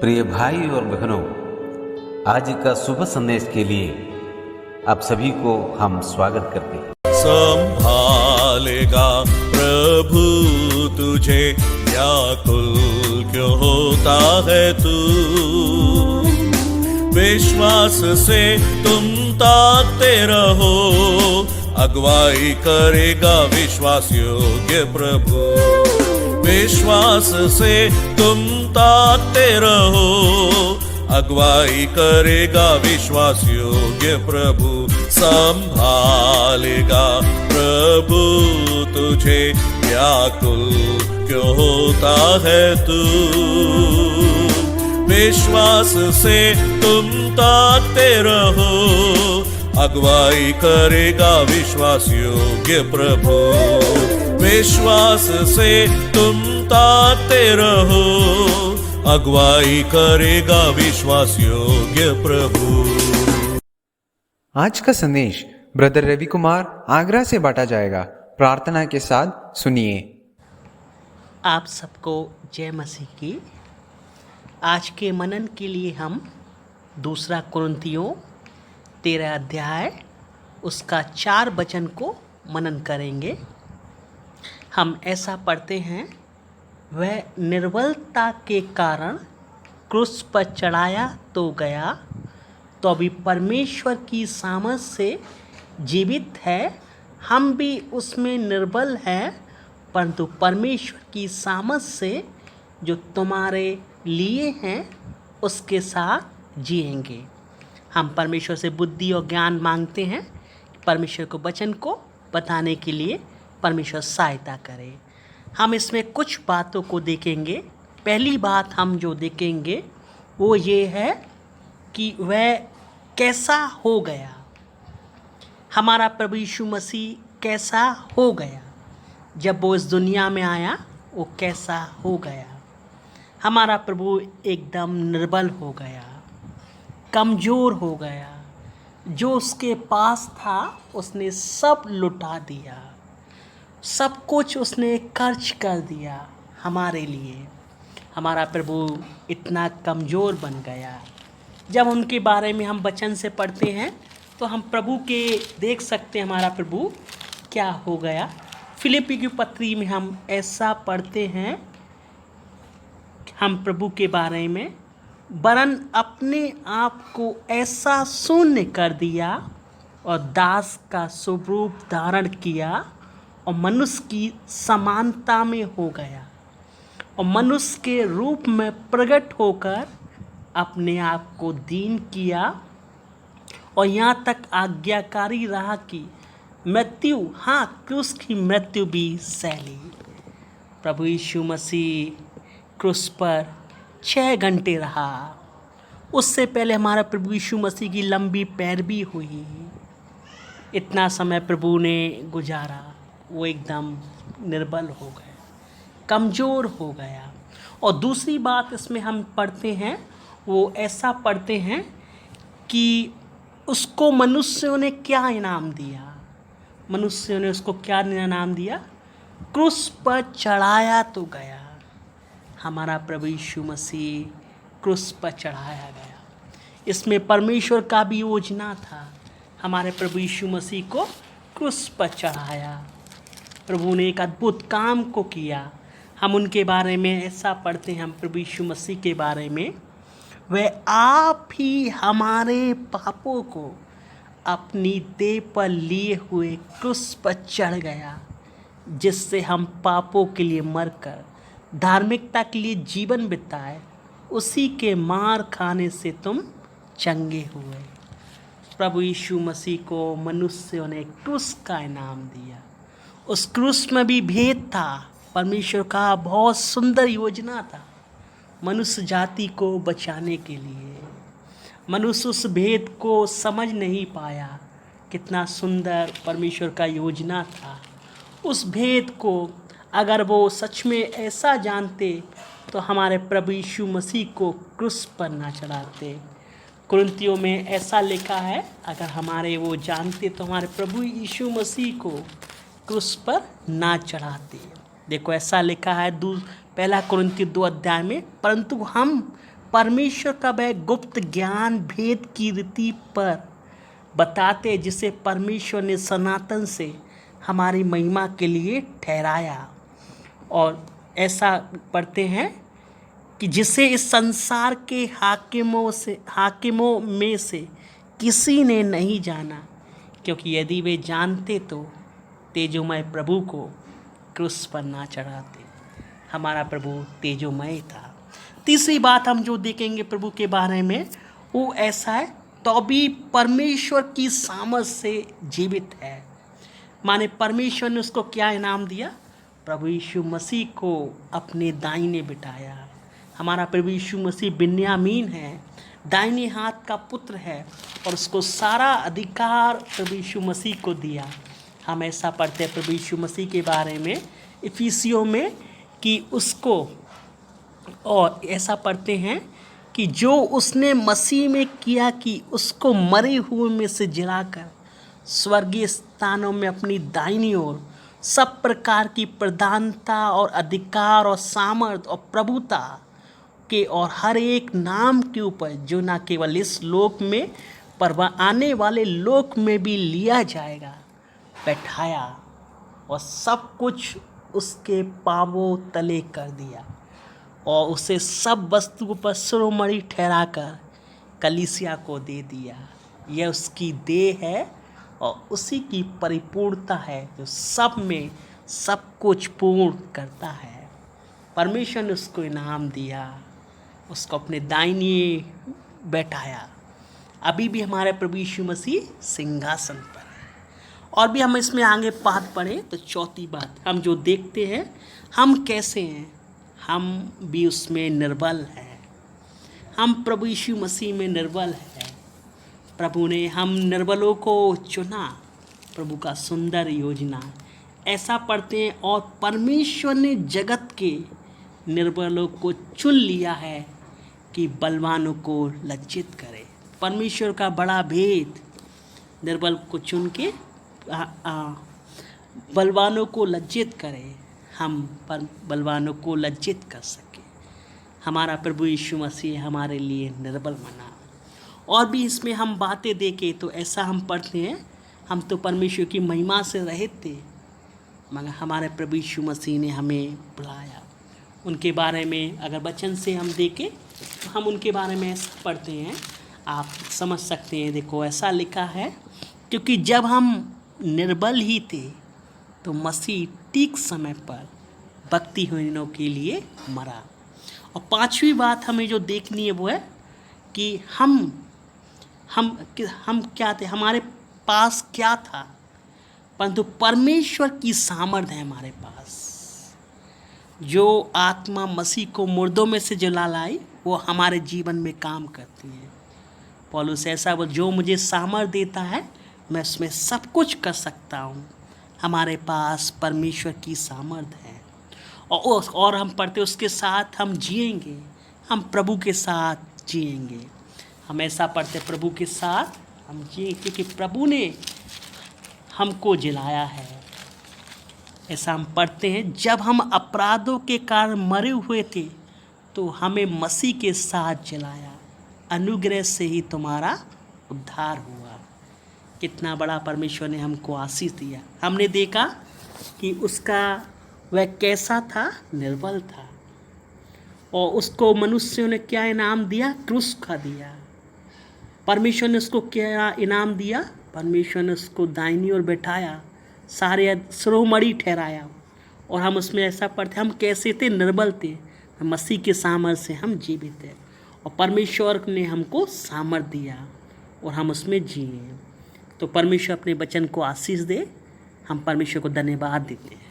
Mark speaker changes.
Speaker 1: प्रिय भाई और बहनों, आज का शुभ संदेश के लिए आप सभी को हम स्वागत करते हैं।
Speaker 2: संभालेगा प्रभु तुझे, व्याकुल क्यों होता है तू। विश्वास से तुम ताकते रहो, अगुवाई करेगा विश्वास योग्य प्रभु। विश्वास से तुम ताकते रहो, अगुवाई करेगा विश्वास योग्य प्रभु। संभालेगा प्रभु तुझे, व्याकुल क्यों होता है तू। विश्वास से तुम ताकते रहो, अगुवाई करेगा विश्वास योग्य प्रभु। विश्वास से तुम ताकते रहो, अगुवाई करेगा विश्वास योग्य प्रभु।
Speaker 3: आज का संदेश ब्रदर रवि कुमार आगरा से बांटा जाएगा। प्रार्थना के साथ सुनिए।
Speaker 4: आप सबको जय मसीह की। आज के मनन के लिए हम 2 कुरिन्थियों 13 अध्याय उसका 4 वचन को मनन करेंगे। हम ऐसा पढ़ते हैं, वह निर्बलता के कारण क्रूस पर चढ़ाया तो गया, तो अभी परमेश्वर की सामर्थ से जीवित है। हम भी उसमें निर्बल हैं, परंतु परमेश्वर की सामर्थ से जो तुम्हारे लिए हैं उसके साथ जिएंगे। हम परमेश्वर से बुद्धि और ज्ञान मांगते हैं, परमेश्वर को वचन को बताने के लिए परमेश्वर सहायता करे। हम इसमें कुछ बातों को देखेंगे। पहली बात हम जो देखेंगे वो ये है कि वह कैसा हो गया। हमारा प्रभु यीशु मसीह कैसा हो गया, जब वो इस दुनिया में आया वो कैसा हो गया। हमारा प्रभु एकदम निर्बल हो गया, कमज़ोर हो गया। जो उसके पास था उसने सब लुटा दिया, सब कुछ उसने खर्च कर दिया हमारे लिए। हमारा प्रभु इतना कमज़ोर बन गया। जब उनके बारे में हम वचन से पढ़ते हैं तो हम प्रभु के देख सकते हैं हमारा प्रभु क्या हो गया। फिलिप्पी की पत्री में हम ऐसा पढ़ते हैं, हम प्रभु के बारे में, वरन अपने आप को ऐसा शून्य कर दिया और दास का स्वरूप धारण किया और मनुष्य की समानता में हो गया, और मनुष्य के रूप में प्रकट होकर अपने आप को दीन किया और यहाँ तक आज्ञाकारी रहा कि मृत्यु, हाँ क्रूस की मृत्यु भी सहली। प्रभु यीशु मसीह क्रूस पर 6 घंटे रहा। उससे पहले हमारा प्रभु यीशु मसीह की लंबी पैरवी हुई। इतना समय प्रभु ने गुजारा, वो एकदम निर्बल हो गया, कमज़ोर हो गया। और दूसरी बात इसमें हम पढ़ते हैं, वो ऐसा पढ़ते हैं कि उसको मनुष्यों ने क्या इनाम दिया। मनुष्यों ने उसको क्या इनाम दिया? क्रूस पर चढ़ाया तो गया। हमारा प्रभु यीशु मसीह क्रूस पर चढ़ाया गया। इसमें परमेश्वर का भी योजना था। हमारे प्रभु यीशु मसीह को क्रूस पर चढ़ाया। प्रभु ने एक अद्भुत काम को किया। हम उनके बारे में ऐसा पढ़ते हैं, हम प्रभु यीशु मसीह के बारे में, वह आप ही हमारे पापों को अपनी देह पर लिए हुए क्रूस पर चढ़ गया, जिससे हम पापों के लिए मरकर धार्मिकता के लिए जीवन बिताए। उसी के मार खाने से तुम चंगे हुए। प्रभु यीशु मसीह को मनुष्यों ने क्रूस का इनाम दिया। उस क्रूस में भी भेद था। परमेश्वर का बहुत सुंदर योजना था मनुष्य जाति को बचाने के लिए। मनुष्य उस भेद को समझ नहीं पाया। कितना सुंदर परमेश्वर का योजना था। उस भेद को अगर वो सच में ऐसा जानते तो हमारे प्रभु यीशु मसीह को क्रूस पर ना चढ़ाते। कुरिन्थियों में ऐसा लिखा है, अगर हमारे वो जानते तो हमारे प्रभु यीशु मसीह को क्रूस पर ना चढ़ाते। देखो ऐसा लिखा है 1 कुरिन्थियों 2 अध्याय में, परंतु हम परमेश्वर का वह गुप्त ज्ञान भेद की रीति पर बताते, जिसे परमेश्वर ने सनातन से हमारी महिमा के लिए ठहराया। और ऐसा पढ़ते हैं कि जिसे इस संसार के हाकिमों में से किसी ने नहीं जाना, क्योंकि यदि वे जानते तो तेजोमय प्रभु को क्रूस पर ना चढ़ाते। हमारा प्रभु तेजोमय था। तीसरी बात हम जो देखेंगे प्रभु के बारे में वो ऐसा है, तो भी परमेश्वर की सामर्थ से जीवित है। माने परमेश्वर ने उसको क्या इनाम दिया? प्रभु यीशु मसीह को अपने दाहिने बिठाया। हमारा प्रभु यीशु मसीह बिन्यामीन है, दाहिने हाथ का पुत्र है, और उसको सारा अधिकार प्रभु यीशु मसीह को दिया। हम ऐसा पढ़ते हैं प्रभु यीशु मसीह के बारे में इफिसियों में कि उसको, और ऐसा पढ़ते हैं कि जो उसने मसीह में किया कि उसको मरे हुए में से जिलाकर स्वर्गीय स्थानों में अपनी दाहिनी ओर सब प्रकार की प्रधानता और अधिकार और सामर्थ और प्रभुता के और हर एक नाम के ऊपर, जो ना केवल इस लोक में पर आने वाले लोक में भी लिया जाएगा, बैठाया, और सब कुछ उसके पांवों तले कर दिया, और उसे सब वस्तु पर शिरोमणि ठहराकर कलीसिया को दे दिया। यह उसकी देह है और उसी की परिपूर्णता है, जो सब में सब कुछ पूर्ण करता है। परमेश्वर ने उसको इनाम दिया, उसको अपने दाहिनी बैठाया। अभी भी हमारे प्रभु यीशु मसीह सिंहासन पर है। और भी हम इसमें आगे बात पढ़ें तो चौथी बात हम जो देखते हैं, हम कैसे हैं, हम भी उसमें निर्बल हैं। हम प्रभु यीशु मसीह में निर्बल हैं। प्रभु ने हम निर्बलों को चुना, प्रभु का सुंदर योजना। ऐसा पढ़ते हैं, और परमेश्वर ने जगत के निर्बलों को चुन लिया है कि बलवानों को लज्जित करे। परमेश्वर का बड़ा भेद, निर्बल को चुन के बलवानों को लज्जित करे, हम पर बलवानों को लज्जित कर सके। हमारा प्रभु यीशु मसीह हमारे लिए निर्बल बना। और भी इसमें हम बातें देखें तो ऐसा हम पढ़ते हैं, हम तो परमेश्वर की महिमा से रहित थे, मगर हमारे प्रभु यीशु मसीह ने हमें बुलाया। उनके बारे में अगर वचन से हम देखें तो हम उनके बारे में ऐसा पढ़ते हैं, आप समझ सकते हैं। देखो ऐसा लिखा है, क्योंकि जब हम निर्बल ही थे तो मसीह ठीक समय पर भक्तिहीनों के लिए मरा। और पांचवी बात हमें जो देखनी है वो है कि हम क्या थे, हमारे पास क्या था, परंतु परमेश्वर की सामर्थ है हमारे पास। जो आत्मा मसीह को मुर्दों में से जला लाई, वो हमारे जीवन में काम करती है। पौलुस ऐसा बोल, जो मुझे सामर्थ देता है मैं उसमें सब कुछ कर सकता हूँ। हमारे पास परमेश्वर की सामर्थ है। और हम पढ़ते उसके साथ हम जिएंगे, हम प्रभु के साथ जिएंगे। हम ऐसा पढ़ते प्रभु के साथ हम जिए, क्योंकि प्रभु ने हमको जिलाया है। ऐसा हम पढ़ते हैं, जब हम अपराधों के कारण मरे हुए थे तो हमें मसीह के साथ जिलाया, अनुग्रह से ही तुम्हारा उद्धार हुआ। कितना बड़ा परमेश्वर ने हमको आशीष दिया। हमने देखा कि उसका वह कैसा था, निर्बल था, और उसको मनुष्यों ने क्या इनाम दिया, क्रूस का दिया। परमेश्वर ने उसको क्या इनाम दिया, परमेश्वर ने उसको दाहिनी ओर बैठाया, सारे शिरोमणि ठहराया। और हम उसमें ऐसा पढ़ते, हम कैसे थे, निर्बल थे, मसीह के सामर्थ्य से हम जीवित हैं, और परमेश्वर ने हमको सामर्थ दिया और हम उसमें जिए। तो परमेश्वर अपने वचन को आशीष दे। हम परमेश्वर को धन्यवाद देते हैं।